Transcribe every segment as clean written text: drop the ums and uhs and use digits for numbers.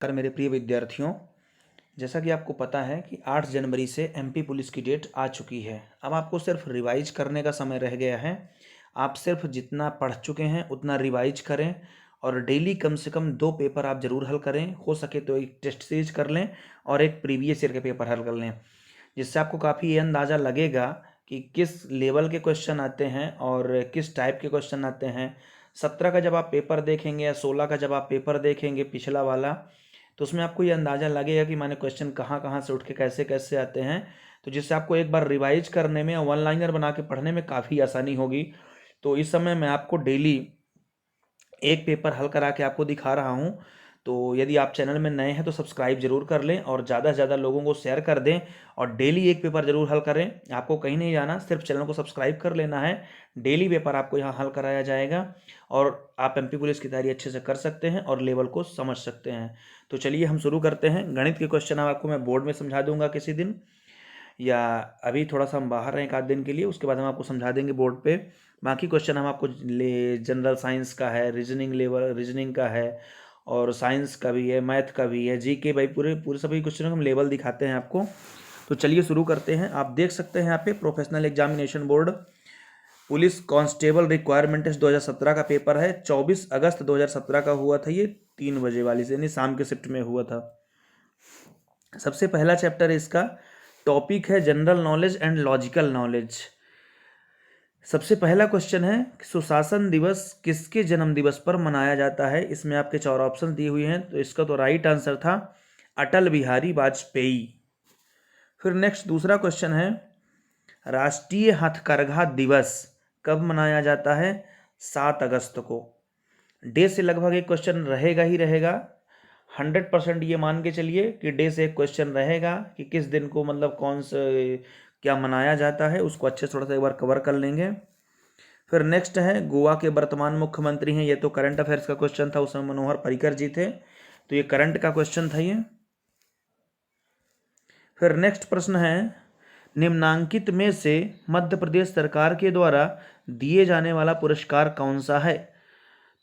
नमस्कार मेरे प्रिय विद्यार्थियों। जैसा कि आपको पता है कि 8 जनवरी से एमपी पुलिस की डेट आ चुकी है। अब आपको सिर्फ रिवाइज करने का समय रह गया है। आप सिर्फ जितना पढ़ चुके हैं उतना रिवाइज करें और डेली कम से कम 2 पेपर आप ज़रूर हल करें। हो सके तो एक टेस्ट सीरीज कर लें और एक प्रीवियस ईयर के पेपर हल कर लें, जिससे आपको काफ़ी ये अंदाज़ा लगेगा कि किस लेवल के क्वेश्चन आते हैं और किस टाइप के क्वेश्चन आते हैं। 17 का जब आप पेपर देखेंगे या 16 का जब आप पेपर देखेंगे पिछला वाला, तो उसमें आपको ये अंदाज़ा लगेगा कि माने क्वेश्चन कहाँ कहाँ से उठ के कैसे कैसे आते हैं। तो जिससे आपको एक बार रिवाइज करने में, वन लाइनर बना के पढ़ने में काफ़ी आसानी होगी। तो इस समय मैं आपको डेली एक पेपर हल करा के आपको दिखा रहा हूँ। तो यदि आप चैनल में नए हैं तो सब्सक्राइब जरूर कर लें और ज़्यादा से ज़्यादा लोगों को शेयर कर दें और डेली एक पेपर जरूर हल करें। आपको कहीं नहीं जाना, सिर्फ चैनल को सब्सक्राइब कर लेना है। डेली पेपर आपको यहाँ हल कराया जाएगा और आप एमपी पुलिस की तैयारी अच्छे से कर सकते हैं और लेवल को समझ सकते हैं। तो चलिए हम शुरू करते हैं। गणित के क्वेश्चन आपको मैं बोर्ड में समझा दूंगा किसी दिन, या अभी थोड़ा सा हम बाहर हैं एक आध दिन के लिए, उसके बाद हम आपको समझा देंगे बोर्ड पे। बाकी क्वेश्चन हम आपको जनरल साइंस का है, रीजनिंग लेवल रीजनिंग का है और साइंस का भी है, मैथ का भी है, जीके, भाई पूरे पूरे सभी क्वेश्चनों का हम लेवल दिखाते हैं आपको। तो चलिए शुरू करते हैं। आप देख सकते हैं यहाँ पे professional examination board police constable requirement test 2017 का पेपर है। 24 अगस्त 2017 का हुआ था, ये 3 बजे वाली से यानी शाम के शिफ्ट में हुआ था। सबसे पहला चैप्टर है इसका, टॉपिक है general knowledge and logical knowledge. सबसे पहला क्वेश्चन है, सुशासन दिवस किसके जन्म दिवस पर मनाया जाता है। इसमें आपके 4 ऑप्शन दिए हुए हैं, तो इसका तो राइट आंसर था अटल बिहारी वाजपेयी। फिर नेक्स्ट दूसरा क्वेश्चन है, राष्ट्रीय हथकरघा दिवस कब मनाया जाता है। 7 अगस्त को। डे से लगभग एक क्वेश्चन रहेगा ही रहेगा। 100% ये मान के चलिए कि डे से एक क्वेश्चन रहेगा कि किस दिन को, मतलब कौन से क्या मनाया जाता है, उसको अच्छे से थोड़ा सा एक बार कवर कर लेंगे। फिर नेक्स्ट है, गोवा के वर्तमान मुख्यमंत्री हैं। ये तो करंट अफेयर्स का क्वेश्चन था, उसमें मनोहर पर्रिकर जी थे, तो ये करंट का क्वेश्चन था ये। फिर नेक्स्ट प्रश्न है, निम्नांकित में से मध्य प्रदेश सरकार के द्वारा दिए जाने वाला पुरस्कार कौन सा है।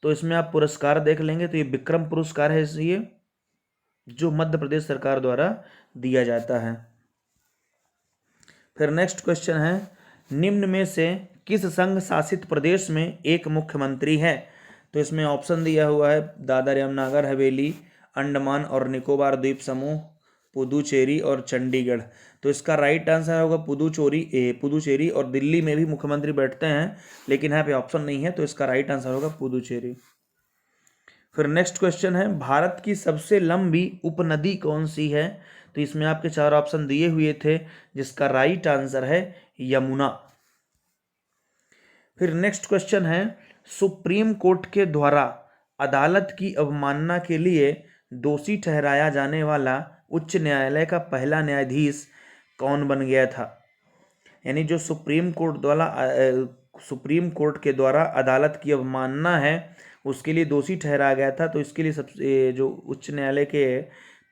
तो इसमें आप पुरस्कार देख लेंगे तो ये विक्रम पुरस्कार है, ये जो मध्य प्रदेश सरकार द्वारा दिया जाता है। फिर नेक्स्ट क्वेश्चन है, निम्न में से किस संघ शासित प्रदेश में एक मुख्यमंत्री है। तो इसमें ऑप्शन दिया हुआ है दादर एवं नागर हवेली, अंडमान और निकोबार द्वीप समूह, पुदुचेरी और चंडीगढ़। तो इसका राइट आंसर होगा पुदुचेरी। और दिल्ली में भी मुख्यमंत्री बैठते हैं, लेकिन यहाँ पे ऑप्शन नहीं है, तो इसका राइट आंसर होगा पुदुचेरी। फिर नेक्स्ट क्वेश्चन है, भारत की सबसे लंबी उपनदी कौन सी है। तो इसमें आपके 4 ऑप्शन दिए हुए थे, जिसका राइट आंसर है यमुना। फिर नेक्स्ट क्वेश्चन है, सुप्रीम कोर्ट के द्वारा अदालत की अवमानना के लिए दोषी ठहराया जाने वाला उच्च न्यायालय का पहला न्यायाधीश कौन बन गया था। यानी जो सुप्रीम कोर्ट के द्वारा अदालत की अवमानना है उसके लिए दोषी ठहराया गया था, तो इसके लिए सबसे जो उच्च न्यायालय के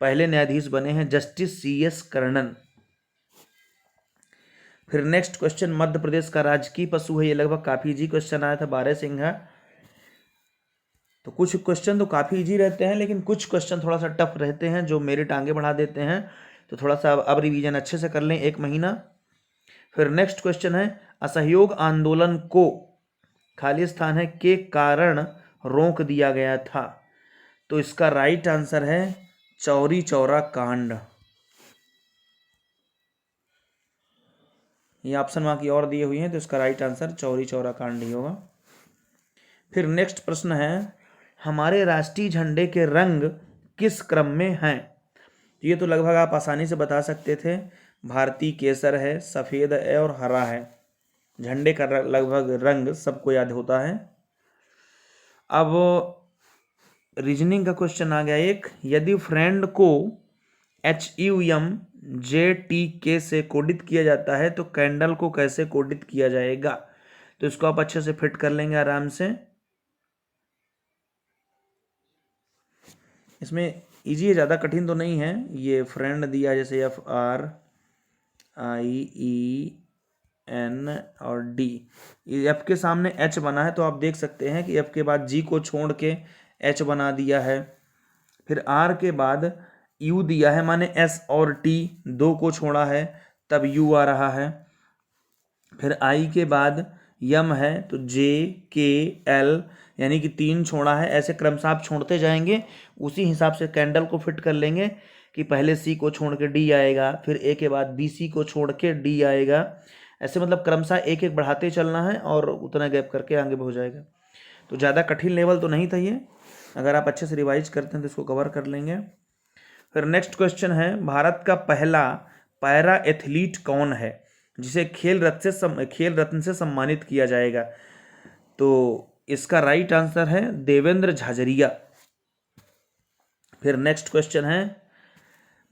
पहले न्यायाधीश बने हैं जस्टिस CS कर्णन। फिर नेक्स्ट क्वेश्चन, मध्य प्रदेश का राजकीय पशु है। ये लगभग काफी इजी क्वेश्चन आया था, बारहसिंघा। तो कुछ क्वेश्चन तो काफी इजी रहते हैं, लेकिन कुछ क्वेश्चन थोड़ा सा टफ रहते हैं जो मेरिट आगे बढ़ा देते हैं। तो थोड़ा सा अब रिवीजन अच्छे से कर लें, 1 महीना। फिर नेक्स्ट क्वेश्चन है, असहयोग आंदोलन को खाली स्थान है के कारण रोक दिया गया था। तो इसका राइट आंसर है चौरी चौरा कांड। ये ऑप्शन वहां की और दिए हुए हैं, तो इसका राइट आंसर चौरी चौरा कांड ही होगा। फिर नेक्स्ट प्रश्न है, हमारे राष्ट्रीय झंडे के रंग किस क्रम में हैं। ये तो लगभग आप आसानी से बता सकते थे, भारतीय केसर है, सफेद है और हरा है। झंडे का लगभग रंग सबको याद होता है। अब रीजनिंग का क्वेश्चन आ गया एक, यदि फ्रेंड को HUMJTK से कोडित किया जाता है तो कैंडल को कैसे कोडित किया जाएगा। तो इसको आप अच्छे से फिट कर लेंगे आराम से। इसमें इजी है, ज़्यादा कठिन तो नहीं है। ये फ्रेंड दिया जैसे FRIEN और D, F के सामने H बना है, तो आप देख सकते हैं कि F के बाद G को छोड़ के H बना दिया है। फिर आर के बाद यू दिया है, माने एस और टी दो को छोड़ा है तब यू आ रहा है। फिर आई के बाद यम है तो जे के एल, यानी कि 3 छोड़ा है। ऐसे क्रमशः आप छोड़ते जाएंगे, उसी हिसाब से कैंडल को फिट कर लेंगे कि पहले सी को छोड़ के डी आएगा, फिर ए के बाद बी सी को छोड़ के डी आएगा। ऐसे मतलब क्रमशः एक एक बढ़ाते चलना है और उतना गैप करके आगे हो जाएगा। तो ज़्यादा कठिन लेवल तो नहीं था ये, अगर आप अच्छे से रिवाइज करते हैं तो इसको कवर कर लेंगे। फिर नेक्स्ट क्वेश्चन है, भारत का पहला पैरा एथलीट कौन है जिसे खेल रत्न से सम्मानित किया जाएगा? तो इसका राइट आंसर है देवेंद्र झाझरिया। फिर नेक्स्ट क्वेश्चन है,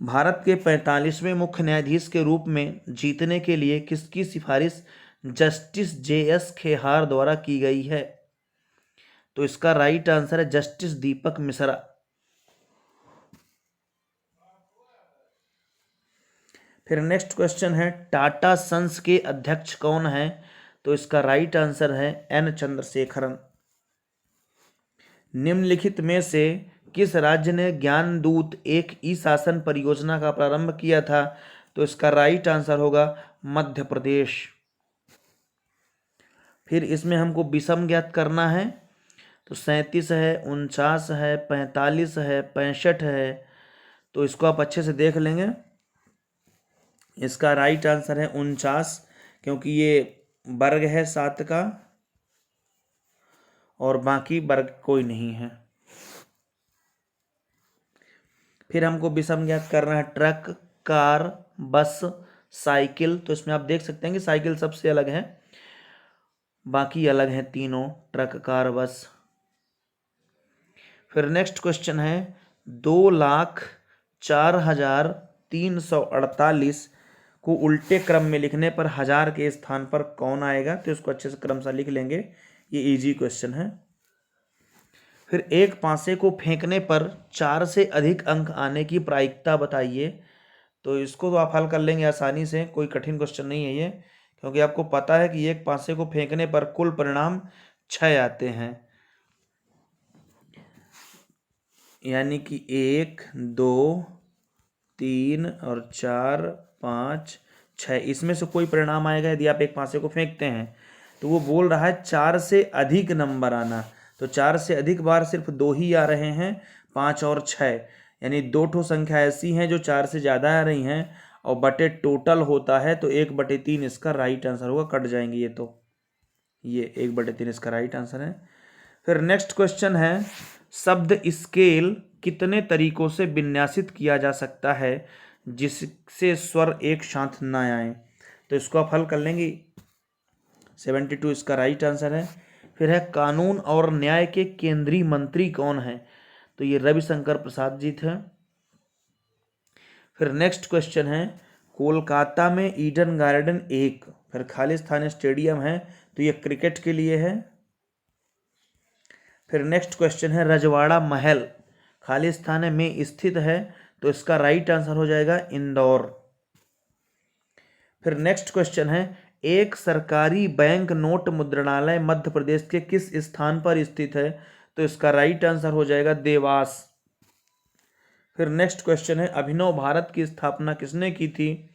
भारत के 45वें मुख्य न्यायाधीश के रूप में जीतने के लिए किसकी सिफारिश जस्टिस JS खेहार द्वारा की गई है? तो इसका राइट आंसर है जस्टिस दीपक मिश्रा। फिर नेक्स्ट क्वेश्चन है, टाटा सन्स के अध्यक्ष कौन है? तो इसका राइट आंसर है N चंद्रशेखरन। निम्नलिखित में से किस राज्य ने ज्ञान दूत एक ई शासन परियोजना का प्रारंभ किया था? तो इसका राइट आंसर होगा मध्य प्रदेश। फिर इसमें हमको विषम ज्ञात करना है, तो 37 है, 49 है, 45 है, 65 है। तो इसको आप अच्छे से देख लेंगे। इसका राइट आंसर है 49, क्योंकि ये वर्ग है 7 का और बाकी वर्ग कोई नहीं है। फिर हमको विषम ज्ञात करना है, ट्रक, कार, बस, साइकिल। तो इसमें आप देख सकते हैं कि साइकिल सबसे अलग है, बाकी अलग हैं तीनों, ट्रक, कार, बस। फिर नेक्स्ट क्वेश्चन है, 2,04,348 को उल्टे क्रम में लिखने पर 1000 के स्थान पर कौन आएगा? तो इसको अच्छे से क्रमशः लिख लेंगे, ये इजी क्वेश्चन है। फिर एक पासे को फेंकने पर 4 से अधिक अंक आने की प्रायिकता बताइए। तो इसको तो आप हल कर लेंगे आसानी से, कोई कठिन क्वेश्चन नहीं है ये, क्योंकि आपको पता है कि एक पासे को फेंकने पर कुल परिणाम 6 आते हैं, यानी कि 1, 2, 3 और 4, 5, 6, इसमें से कोई परिणाम आएगा यदि आप एक पासे को फेंकते हैं। तो वो बोल रहा है 4 से अधिक नंबर आना, तो 4 से अधिक बार सिर्फ 2 ही आ रहे हैं, 5 और 6, यानी 2 ठो संख्या ऐसी हैं जो 4 से ज़्यादा आ रही हैं, और बटे टोटल होता है तो 1/3 इसका राइट आंसर होगा, कट जाएंगे ये, तो ये 1/3 इसका राइट आंसर है। फिर नेक्स्ट क्वेश्चन है, शब्द स्केल कितने तरीकों से विन्यासित किया जा सकता है जिससे स्वर एक साथ न आए? तो इसको आप हल कर लेंगे, 72 इसका राइट आंसर है। फिर है, कानून और न्याय के केंद्रीय मंत्री कौन है? तो ये रविशंकर प्रसाद जी थे। फिर नेक्स्ट क्वेश्चन है, कोलकाता में ईडन गार्डन एक फिर खालिस्तान स्टेडियम है, तो ये क्रिकेट के लिए है। फिर नेक्स्ट क्वेश्चन है, रजवाड़ा महल खालिस्तान में स्थित है, तो इसका राइट आंसर हो जाएगा इंदौर। फिर नेक्स्ट क्वेश्चन है, एक सरकारी बैंक नोट मुद्रणालय मध्य प्रदेश के किस स्थान पर स्थित है? तो इसका राइट आंसर हो जाएगा देवास। फिर नेक्स्ट क्वेश्चन है, अभिनव भारत की स्थापना किसने की थी?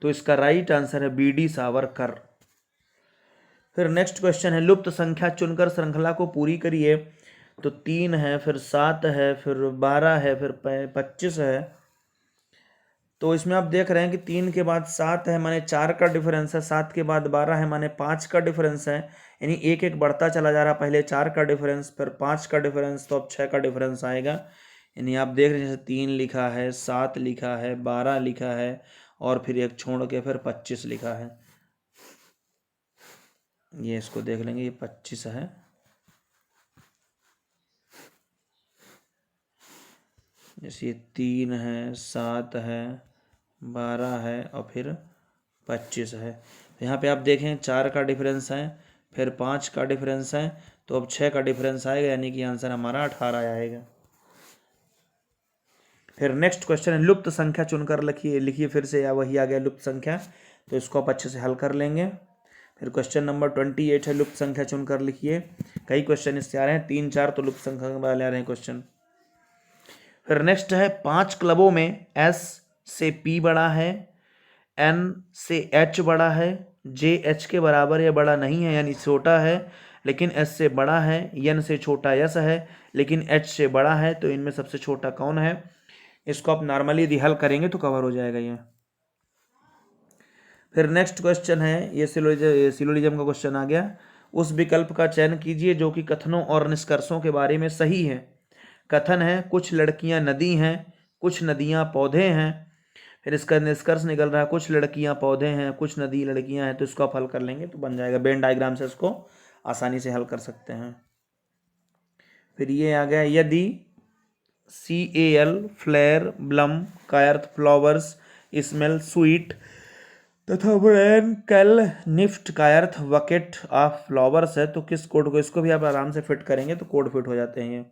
तो इसका राइट आंसर है BD सावरकर। फिर नेक्स्ट क्वेश्चन है, लुप्त संख्या चुनकर श्रृंखला को पूरी करिए। तो 3 है, फिर 7 है, फिर 12 है, फिर 25 है। तो इसमें आप देख रहे हैं कि 3 के बाद 7 है, माने 4 का डिफरेंस है, 7 के बाद 12 है, माने 5 का डिफरेंस है, यानी एक एक बढ़ता चला जा रहा, पहले 4 का डिफरेंस, फिर 5 का डिफरेंस, तो अब 6 का डिफरेंस आएगा। यानी आप देख रहे हैं जैसे 3 लिखा है, 7 लिखा है, 12 लिखा है, और फिर एक छोड़ के फिर 25 लिखा है। ये इसको देख लेंगे, ये 25 है। जैसे 3 है, 7 है, 12 है और फिर 25 है। तो यहाँ पे आप देखें 4 का डिफरेंस है, फिर 5 का डिफरेंस है, तो अब 6 का डिफरेंस आएगा, यानी कि आंसर हमारा 18 आएगा। फिर नेक्स्ट क्वेश्चन है, लुप्त संख्या चुनकर लिखिए फिर से, या वही आ गया लुप्त संख्या, तो इसको आप अच्छे से हल कर लेंगे। फिर क्वेश्चन नंबर 28 है, लुप्त संख्या चुनकर लिखिए। कई क्वेश्चन इससे आ रहे हैं, 3-4 तो लुप्त संख्या वाले आ रहे हैं क्वेश्चन। फिर नेक्स्ट है 5 क्लबों में S से P बड़ा है, N से H बड़ा है, J H के बराबर या बड़ा नहीं है यानी छोटा है लेकिन S से बड़ा है, N से छोटा S है लेकिन H से बड़ा है, तो इनमें सबसे छोटा कौन है? इसको आप नॉर्मली यदि हल करेंगे तो कवर हो जाएगा ये। फिर नेक्स्ट क्वेश्चन है, ये सिलोजिज्म का क्वेश्चन आ गया। उस विकल्प का चयन कीजिए जो कि कथनों और निष्कर्षों के बारे में सही है। कथन है कुछ लड़कियां नदी हैं, कुछ नदियां पौधे हैं। फिर इसका निष्कर्ष निकल रहा है कुछ लड़कियां पौधे हैं, कुछ नदी लड़कियां हैं, तो इसको आप हल कर लेंगे तो बन जाएगा। वेन डायग्राम से इसको आसानी से हल कर सकते हैं। फिर ये आ गया, यदि CAL फ्लेयर ब्लम का अर्थ फ्लावर्स स्मेल स्वीट तथा ब्रैन कैल निफ्ट का अर्थ बकेट ऑफ फ्लावर्स है, तो किस कोड को, इसको भी आप आराम से फिट करेंगे तो कोड फिट हो जाते हैं ये।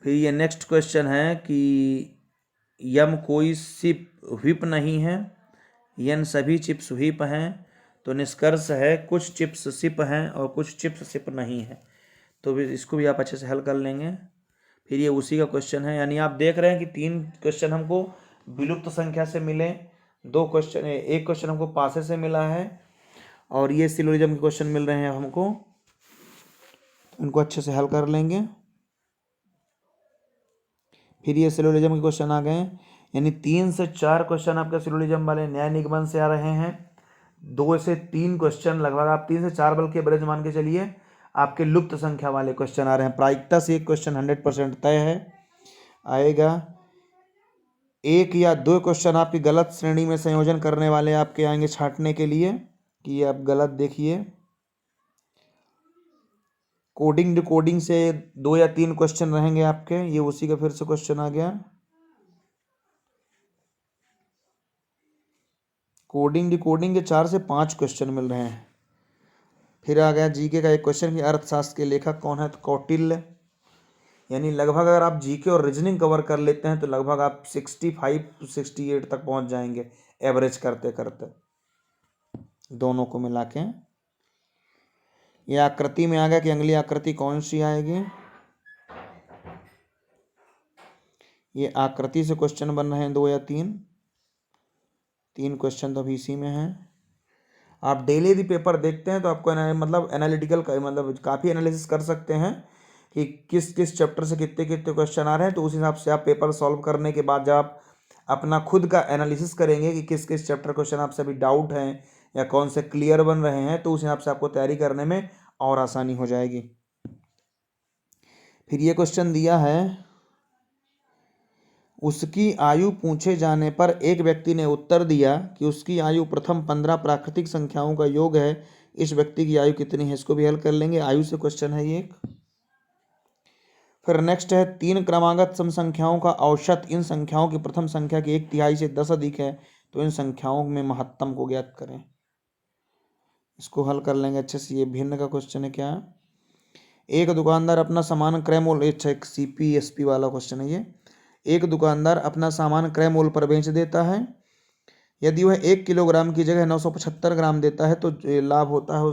फिर ये नेक्स्ट क्वेश्चन है कि यम कोई सिप व्हिप नहीं है, यन सभी चिप्स व्हिप हैं, तो निष्कर्ष है कुछ चिप्स सिप हैं और कुछ चिप्स सिप नहीं है, तो भी इसको भी आप अच्छे से हल कर लेंगे। फिर ये उसी का क्वेश्चन है, यानी आप देख रहे हैं कि 3 क्वेश्चन हमको विलुप्त संख्या से मिले, 2 क्वेश्चन, एक क्वेश्चन हमको पासे से मिला है और ये सिलोजिज्म के क्वेश्चन मिल रहे हैं हमको, इनको अच्छे से हल कर लेंगे। फिर ये सिलोजिज्म के क्वेश्चन आ गए, यानी 3 से 4 क्वेश्चन आपके सिलोजिज्म वाले न्याय निगमन से आ रहे हैं, 2 से 3 क्वेश्चन लगभग आप 3 से 4 बल्कि एवरेज मान के चलिए आपके लुप्त संख्या वाले क्वेश्चन आ रहे हैं। प्रायिकता से एक क्वेश्चन 100% तय है आएगा। 1 या 2 क्वेश्चन आपकी गलत श्रेणी में संयोजन करने वाले आपके आएंगे छांटने के लिए कि ये आप गलत देखिए। कोडिंग डिकोडिंग से 2 या 3 क्वेश्चन रहेंगे आपके, ये उसी का फिर से क्वेश्चन आ गया। कोडिंग डिकोडिंग के 4 से 5 क्वेश्चन मिल रहे हैं। फिर आ गया जीके का एक क्वेश्चन कि अर्थशास्त्र के लेखक कौन है, तो कौटिल्य। यानी लगभग अगर आप जीके और रीजनिंग कवर कर लेते हैं तो लगभग आप 65 to 68 तक पहुंच जाएंगे एवरेज करते करते, दोनों को मिला के। ये आकृति में आ गया कि अगली आकृति कौन सी आएगी, ये आकृति से क्वेश्चन बन रहे हैं 2 या 3 क्वेश्चन तो अभी इसी में है। आप डेली यदि पेपर देखते हैं तो आपको मतलब एनालिटिकल मतलब काफ़ी एनालिसिस कर सकते हैं कि किस किस चैप्टर से कितने कितने क्वेश्चन आ रहे हैं, तो उस हिसाब से आप पेपर सॉल्व करने के बाद जब आप अपना खुद का एनालिसिस करेंगे कि किस किस चैप्टर क्वेश्चन आपसे अभी डाउट हैं या कौन से क्लियर बन रहे हैं, तो उस हिसाब से आपको तैयारी करने में और आसानी हो जाएगी। फिर ये क्वेश्चन दिया है, उसकी आयु पूछे जाने पर एक व्यक्ति ने उत्तर दिया कि उसकी आयु प्रथम 15 प्राकृतिक संख्याओं का योग है, इस व्यक्ति की आयु कितनी है, इसको भी हल कर लेंगे। आयु से क्वेश्चन है ये एक। फिर नेक्स्ट है 3 क्रमागत सम संख्याओं का औसत इन संख्याओं की प्रथम संख्या की 1/3 से 10 अधिक है, तो इन संख्याओं में महत्तम को ज्ञात करें, इसको हल कर लेंगे अच्छे से। ये भिन्न का क्वेश्चन है क्या, एक दुकानदार अपना सामान क्रय मूल्य, अच्छा एक CPSP वाला क्वेश्चन है ये। एक दुकानदार अपना सामान क्रय मूल्य पर बेच देता है, यदि वह 1 किलोग्राम की जगह 975 ग्राम देता है तो लाभ होता है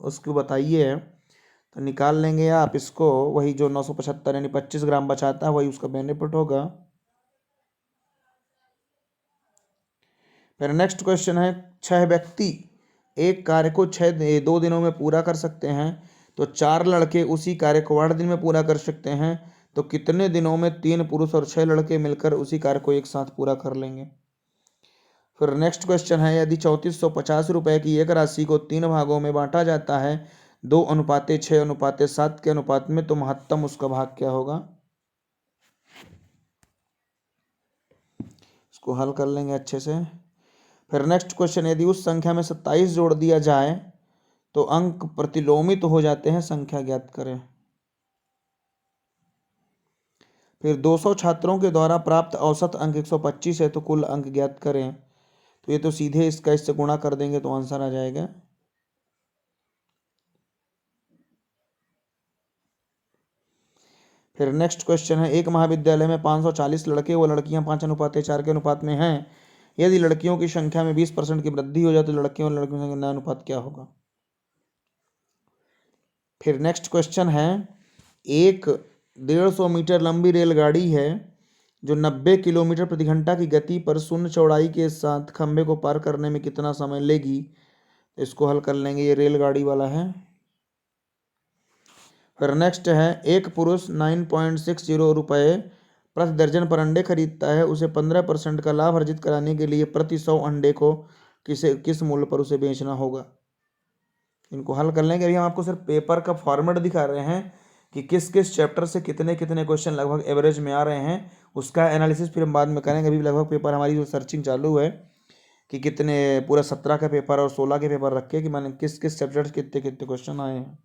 उसको बताइए, तो निकाल लेंगे आप इसको, वही जो 975 यानी 25 ग्राम बचाता है वही उसका बेनिफिट होगा। फिर नेक्स्ट क्वेश्चन है 6 व्यक्ति एक कार्य को 2 दिनों में पूरा कर सकते हैं, तो 4 लड़के उसी कार्य को 8 दिन में पूरा कर सकते हैं, तो कितने दिनों में 3 पुरुष और 6 लड़के मिलकर उसी कार्य को एक साथ पूरा कर लेंगे। फिर नेक्स्ट क्वेश्चन है, यदि 3450 रुपये की एक राशि को 3 भागों में बांटा जाता है 2:6:7 के अनुपात में, तो महत्तम उसका भाग क्या होगा, इसको हल कर लेंगे अच्छे से। फिर नेक्स्ट क्वेश्चन, यदि उस संख्या में 27 जोड़ दिया जाए तो अंक प्रतिलोमित हो जाते हैं, संख्या ज्ञात करें। फिर 200 छात्रों के द्वारा प्राप्त औसत अंक 125 है, तो कुल अंक ज्ञात करें, तो ये तो सीधे इससे गुणा कर देंगे तो आंसर आ जाएगा। फिर नेक्स्ट क्वेश्चन है, एक महाविद्यालय में 540 लड़के व लड़कियां 5:4 के अनुपात में हैं, यदि लड़कियों की संख्या में 20% की वृद्धि हो जाए तो लड़कियों और लड़कियों की संख्या अनुपात क्या होगा। फिर नेक्स्ट क्वेश्चन है, एक 150 मीटर लंबी रेलगाड़ी है जो 90 किलोमीटर प्रति घंटा की गति पर शून्य चौड़ाई के साथ खंभे को पार करने में कितना समय लेगी। इसको हल कर लेंगे, ये रेलगाड़ी वाला है। फिर नेक्स्ट है, एक पुरुष 9.60 रुपये प्रति दर्जन पर अंडे खरीदता है, उसे 15% का लाभ अर्जित कराने के लिए प्रति 100 अंडे को किस मूल्य पर उसे बेचना होगा। इनको हल कर लेंगे। अभी हम आपको सिर्फ पेपर का फॉर्मेट दिखा रहे हैं कि किस किस चैप्टर से कितने कितने क्वेश्चन लगभग एवरेज में आ रहे हैं, उसका एनालिसिस फिर हम बाद में करेंगे। अभी लगभग पेपर हमारी जो सर्चिंग चालू है कि कितने, पूरा 17 का पेपर और 16 के पेपर रखे कि मैंने किस किस चैप्टर से कितने कितने क्वेश्चन आए हैं।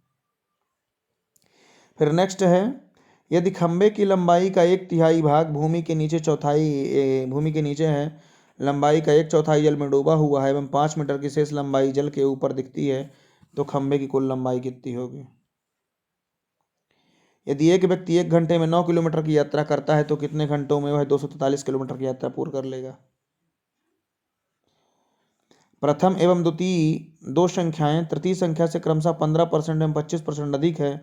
फिर नेक्स्ट है, यदि खंभे की लंबाई का 1/3 भाग भूमि के नीचे है, लंबाई का 1/4 जल में डूबा हुआ है एवं 5 मीटर की शेष लंबाई जल के ऊपर दिखती है, तो खंभे की कुल लंबाई कितनी होगी। यदि एक व्यक्ति 1 घंटे में 9 किलोमीटर की यात्रा करता है तो कितने घंटों में वह 243 किलोमीटर की यात्रा पूर्ण कर लेगा। प्रथम एवं द्वितीय दो संख्याएं तृतीय संख्या से क्रमशः 15% एवं 25% अधिक है,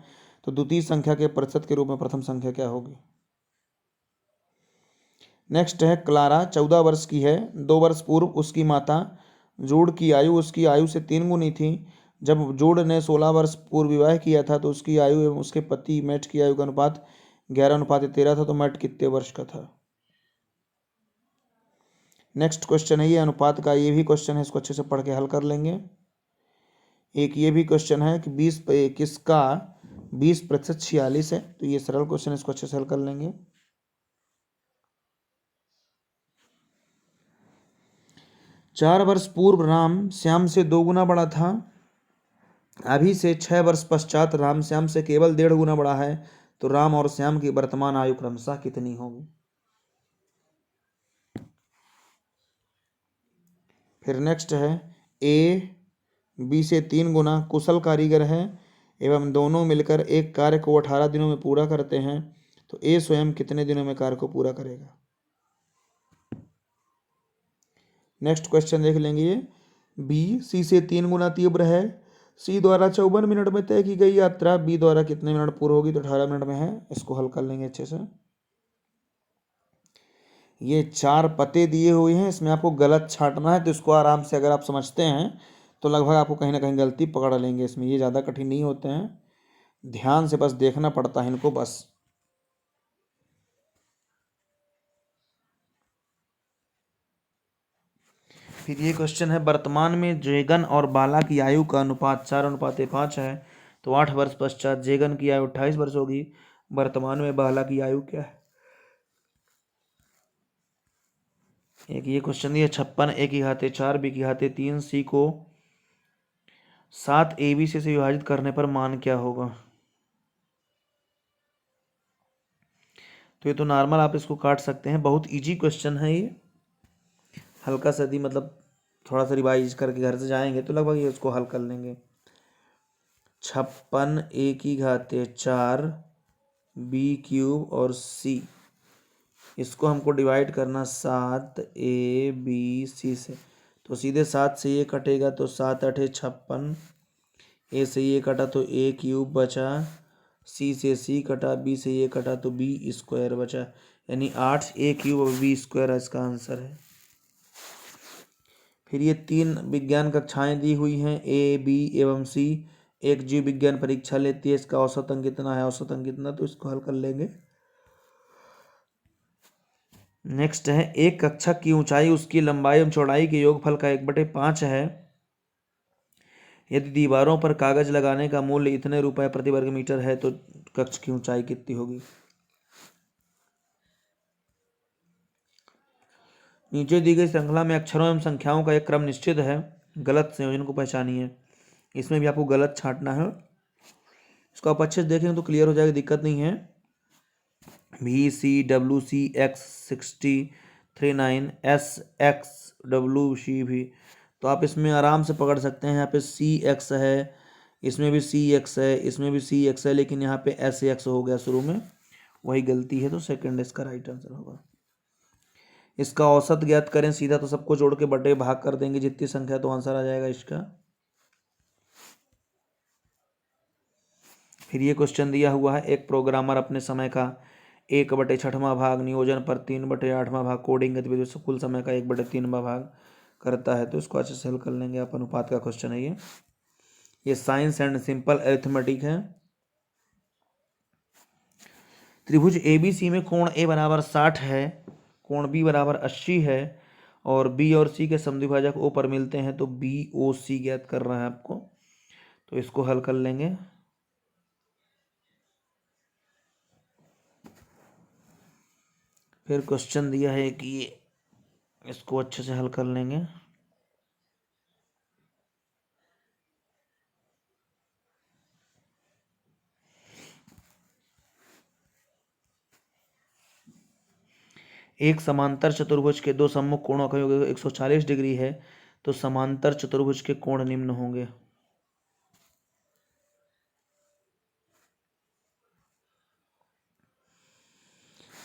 तो द्वितीय संख्या के प्रतिशत के रूप में प्रथम संख्या क्या होगी। नेक्स्ट है, क्लारा 14 वर्ष की है। 2 वर्ष पूर्व उसकी माता जूड की आयु उसकी आयु से 3 गुनी थी। जब जूड ने 16 वर्ष पूर्व विवाह किया था तो उसकी आयु एवं उसके पति मैट की आयु का अनुपात 11:13 था, तो मैट कितने वर्ष का था। नेक्स्ट क्वेश्चन है, ये अनुपात का ये भी क्वेश्चन है, इसको अच्छे से पढ़ के हल कर लेंगे। एक ये भी क्वेश्चन है कि 20 किसका 20% 46 है, तो ये सरल क्वेश्चन, इसको अच्छे से हल कर लेंगे। 4 वर्ष पूर्व राम श्याम से 2 गुना बड़ा था। अभी से 6 वर्ष पश्चात राम श्याम से केवल 1.5 गुना बड़ा है, तो राम और श्याम की वर्तमान आयु क्रमशः कितनी होगी। फिर नेक्स्ट है, ए बी से 3 गुना कुशल कारीगर है एवं दोनों मिलकर एक कार्य को 18 दिनों में पूरा करते हैं, तो ए स्वयं कितने दिनों में कार्य को पूरा करेगा। नेक्स्ट क्वेश्चन देख लेंगे, ये बी सी से 3 गुना तीव्र है। सी द्वारा 54 मिनट में तय की गई यात्रा बी द्वारा कितने मिनट पूरी होगी, तो 18 मिनट में है। इसको हल कर लेंगे अच्छे से। ये 4 पते दिए हुए हैं, इसमें आपको गलत छांटना है, तो इसको आराम से अगर आप समझते हैं तो लगभग आपको कहीं ना कहीं गलती पकड़ लेंगे इसमें। ये ज़्यादा कठिन नहीं होते हैं, ध्यान से बस देखना पड़ता है इनको बस। फिर ये क्वेश्चन है, वर्तमान में जेगन और बाला की आयु का अनुपात 4:5 है, तो 8 वर्ष पश्चात जेगन की आयु 28 वर्ष होगी। वर्तमान में बाला की आयु क्या है। एक ये क्वेश्चन दिया, 56 ए की घाते 4 बी की घाते 3 सी को 7 ए बी सी से विभाजित करने पर मान क्या होगा। तो ये तो नॉर्मल, आप इसको काट सकते हैं, बहुत इजी क्वेश्चन है ये। हल्का सा यदि मतलब थोड़ा सा रिवाइज करके घर से जाएंगे तो लगभग ये उसको हल कर लेंगे। 56 ए की घाते 4 बी क्यूब और सी, इसको हमको डिवाइड करना 7 ए बी सी से, तो सीधे 7 से ये कटेगा तो 7 8 56, ए से ये कटा तो ए क्यूब बचा, सी से सी कटा, बी से ये कटा तो बी स्क्वायर बचा, यानी 8 ए क्यूब और बी स्क्वायर इसका आंसर है। फिर ये 3 विज्ञान कक्षाएं दी हुई हैं, ए बी एवं सी। एक जीव विज्ञान परीक्षा लेती है, इसका औसत अंक कितना है, औसत अंक कितना, तो इसको हल कर लेंगे। नेक्स्ट है, एक कक्षक की ऊंचाई उसकी लंबाई एवं चौड़ाई के योगफल का 1/5 है। यदि दीवारों पर कागज लगाने का मूल्य इतने रुपए प्रति वर्ग मीटर है, तो कक्ष की ऊंचाई कितनी होगी। नीचे दी गई श्रृंखला में अक्षरों एवं संख्याओं का एक क्रम निश्चित है, गलत संयोजन को पहचानिए। इसमें भी आपको गलत छांटना है, इसको आप अच्छे से देखेंगे तो क्लियर हो जाएगा, दिक्कत नहीं है। V C W C X 6039 S X W C भी, तो आप इसमें आराम से पकड़ सकते हैं। यहाँ पे सी एक्स है, इसमें भी सी एक्स है, इसमें भी सी एक्स है, लेकिन यहाँ पे एस एक्स हो गया शुरू में, वही गलती है, तो सेकंड इसका राइट आंसर होगा। इसका औसत ज्ञात करें सीधा, तो सबको जोड़ के बटे भाग कर देंगे जितनी संख्या, तो आंसर आ जाएगा इसका। फिर ये क्वेश्चन दिया हुआ है, एक प्रोग्रामर अपने समय का 1/6वां भाग नियोजन पर 3/8वां भाग कोडिंग गतिविधियों से कुल समय का 1/3वां भाग करता है। तो इसको अच्छे से हल कर लेंगे आप। अनुपात का क्वेश्चन है ये साइंस एंड सिंपल अरिथमेटिक है। त्रिभुज ABC में कोण A बराबर 60 है, कोण B बराबर 80 है और B और C के समद्विभाजक O पर मिलते हैं, तो BOC ज्ञात कर रहा है आपको। तो इसको हल कर लेंगे। फिर क्वेश्चन दिया है कि इसको अच्छे से हल कर लेंगे। एक समांतर चतुर्भुज के दो सम्मुख कोणों का योग 140 डिग्री है, तो समांतर चतुर्भुज के कोण निम्न होंगे।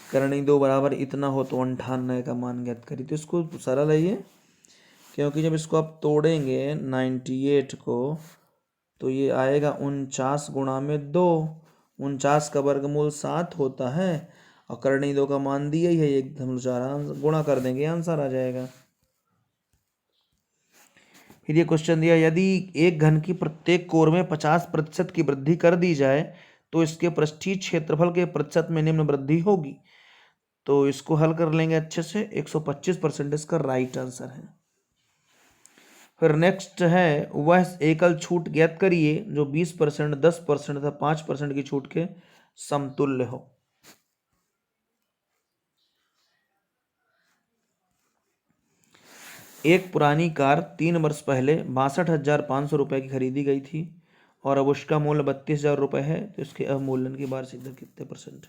करनी 2 बराबर इतना हो तो 98 का मान ज्ञात करिए। तो इसको सरल है ये, क्योंकि जब इसको आप तोड़ेंगे 98 को तो ये आएगा 49 गुणा में 2। 49 का वर्गमूल 7 होता है और करनी 2 का मान दिया ही है 1.4, गुणा कर देंगे आंसर आ जाएगा। फिर ये क्वेश्चन दिया, यदि एक घन की प्रत्येक कोर में 50% की वृद्धि कर दी जाए तो इसके पृष्ठीय क्षेत्रफल के प्रतिशत में निम्न वृद्धि होगी। तो इसको हल कर लेंगे अच्छे से। 125% इसका राइट आंसर है। फिर नेक्स्ट है, वह एकल छूट ज्ञात करिए जो 20%, 10% तथा 5% की छूट के समतुल्य हो। एक पुरानी कार 3 वर्ष पहले 62,500 रुपए की खरीदी गई थी और अब उसका मूल्य 32,000 रुपए है, तो इसके अवमूल्यन की वार्षिक दर कितने %?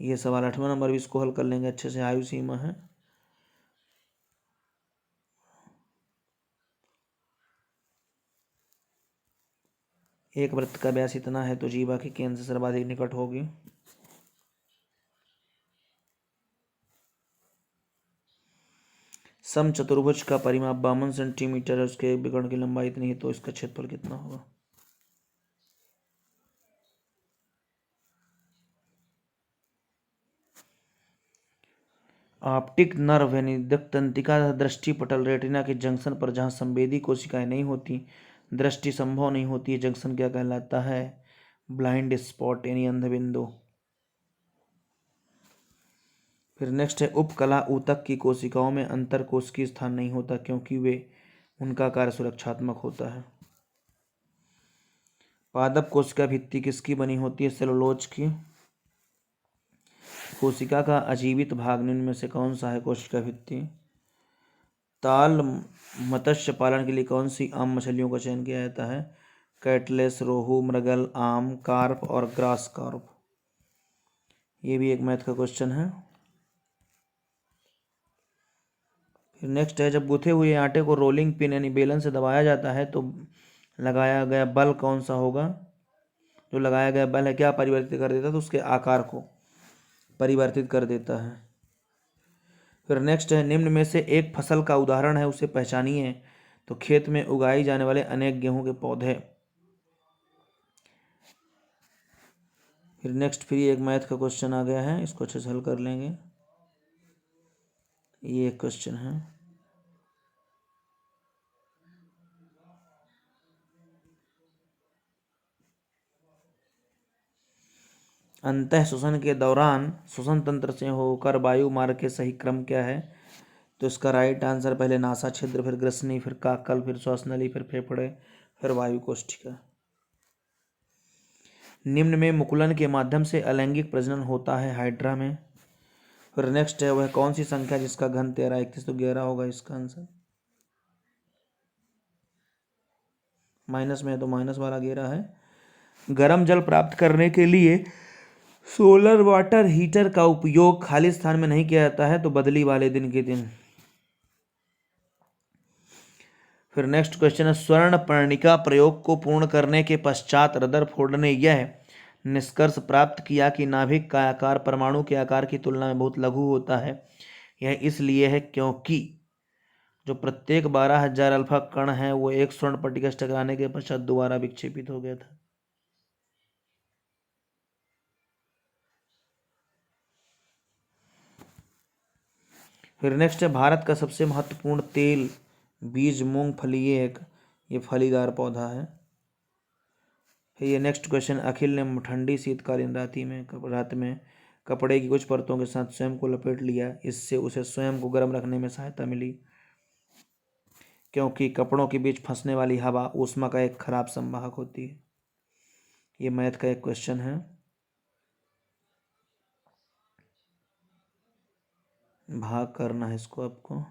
ये सवाल 8वां नंबर भी, इसको हल कर लेंगे अच्छे से। आयु सीमा है, एक वृत्त का व्यास इतना है तो जीवा के केंद्र से सर्वाधिक निकट होगी। सम चतुर्भुज का परिमाप 52 सेंटीमीटर है, उसके विकर्ण की लंबाई इतनी है, तो इसका क्षेत्रफल कितना होगा? ऑप्टिक नर्व यानी दृक्तंतिका दृष्टिपटल रेटिना के जंक्शन पर जहां संवेदी कोशिकाएं नहीं होती, दृष्टि संभव नहीं होती है, जंक्शन क्या कहलाता है? ब्लाइंड स्पॉट यानी अंधबिंदु। फिर नेक्स्ट है, उपकला ऊतक की कोशिकाओं में अंतर कोशिकीय स्थान नहीं होता क्योंकि वे उनका कार्य सुरक्षात्मक होता है। पादप कोशिका भित्ति किसकी बनी होती है? सेलुलोज की। कोशिका का अजीवित भाग निम्न में से कौन सा है? कोशिका भित्ति। ताल मत्स्य पालन के लिए कौन सी आम मछलियों का चयन किया जाता है? कैटलेस, रोहू, मृगल, आम, कार्प और ग्रास कार्प। ये भी एक मैथ का क्वेश्चन है। फिर नेक्स्ट है, जब गूथे हुए आटे को रोलिंग पिन यानी बेलन से दबाया जाता है तो लगाया गया बल कौन सा होगा? जो लगाया गया बल है क्या परिवर्तित कर देता है? तो उसके आकार को परिवर्तित कर देता है। फिर नेक्स्ट है, निम्न में से एक फसल का उदाहरण है, उसे पहचानिए। तो खेत में उगाई जाने वाले अनेक गेहूं के पौधे। फिर नेक्स्ट फिर एक मैथ का क्वेश्चन आ गया है, इसको अच्छे से हल कर लेंगे। ये एक क्वेश्चन है, अंतः श्वसन के दौरान श्वसन तंत्र से होकर वायु मार्ग के सही क्रम क्या है? तो इसका राइट आंसर पहले नासा छिद्र, फिर ग्रसनी, फिर काकल, फिर श्वास नली, फिर फेफड़े, फिर वायु कोष्ठिका। निम्न में मुकुलन के माध्यम से अलैंगिक प्रजनन होता है हाइड्रा में। फिर नेक्स्ट है, वह कौन सी संख्या जिसका घन 13 31 तो 11 होगा इसका आंसर। माइनस में है तो माइनस वाला 11 है। गर्म जल प्राप्त करने के लिए सोलर वाटर हीटर का उपयोग खाली स्थान में नहीं किया जाता है, तो बदली वाले दिन के दिन। फिर नेक्स्ट क्वेश्चन है, स्वर्ण पर्णिका प्रयोग को पूर्ण करने के पश्चात रदरफोर्ड ने यह निष्कर्ष प्राप्त किया कि नाभिक का आकार परमाणु के आकार की तुलना में बहुत लघु होता है। यह इसलिए है क्योंकि जो प्रत्येक 12,000 अल्फा कण है वो एक स्वर्ण पट्टिका से टकराने के पश्चात दोबारा विक्षेपित हो गया था। फिर नेक्स्ट है, भारत का सबसे महत्वपूर्ण तेल बीज मूंगफली ये फलीदार पौधा है। फिर ये नेक्स्ट क्वेश्चन, अखिल ने ठंडी शीतकालीन रात में कपड़े की कुछ परतों के साथ स्वयं को लपेट लिया, इससे उसे स्वयं को गर्म रखने में सहायता मिली, क्योंकि कपड़ों के बीच फंसने वाली हवा ऊष्मा का एक खराब संवाहक होती है। ये मैथ का एक क्वेश्चन है। भाग करना है इसको आपको।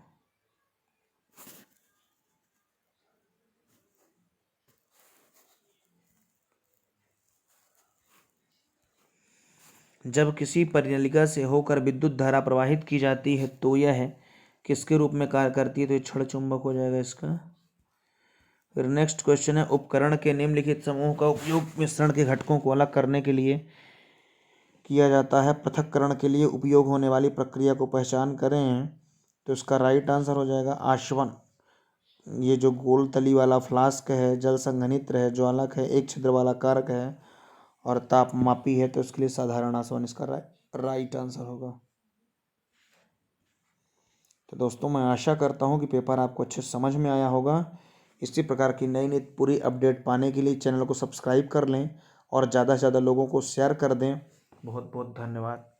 जब किसी परिनलिका से होकर विद्युत धारा प्रवाहित की जाती है तो यह किसके रूप में कार्य करती है, तो ये क्षण चुंबक हो जाएगा इसका। फिर नेक्स्ट क्वेश्चन है, उपकरण के निम्नलिखित समूह का उपयोग मिश्रण के घटकों को अलग करने के लिए किया जाता है, पृथक्करण के लिए उपयोग होने वाली प्रक्रिया को पहचान करें। तो इसका राइट आंसर हो जाएगा आशवन। ये जो गोल तली वाला फ्लास्क है, जल संघनित्र है, ज्वालक है, एक छिद्र वाला कारक है और तापमापी है, तो इसके लिए साधारण आसवन इसका राइट आंसर होगा। तो दोस्तों मैं आशा करता हूँ कि पेपर आपको अच्छे समझ में आया होगा। इसी प्रकार की नई नई पूरी अपडेट पाने के लिए चैनल को सब्सक्राइब कर लें और ज़्यादा से ज़्यादा लोगों को शेयर कर दें। बहुत बहुत धन्यवाद।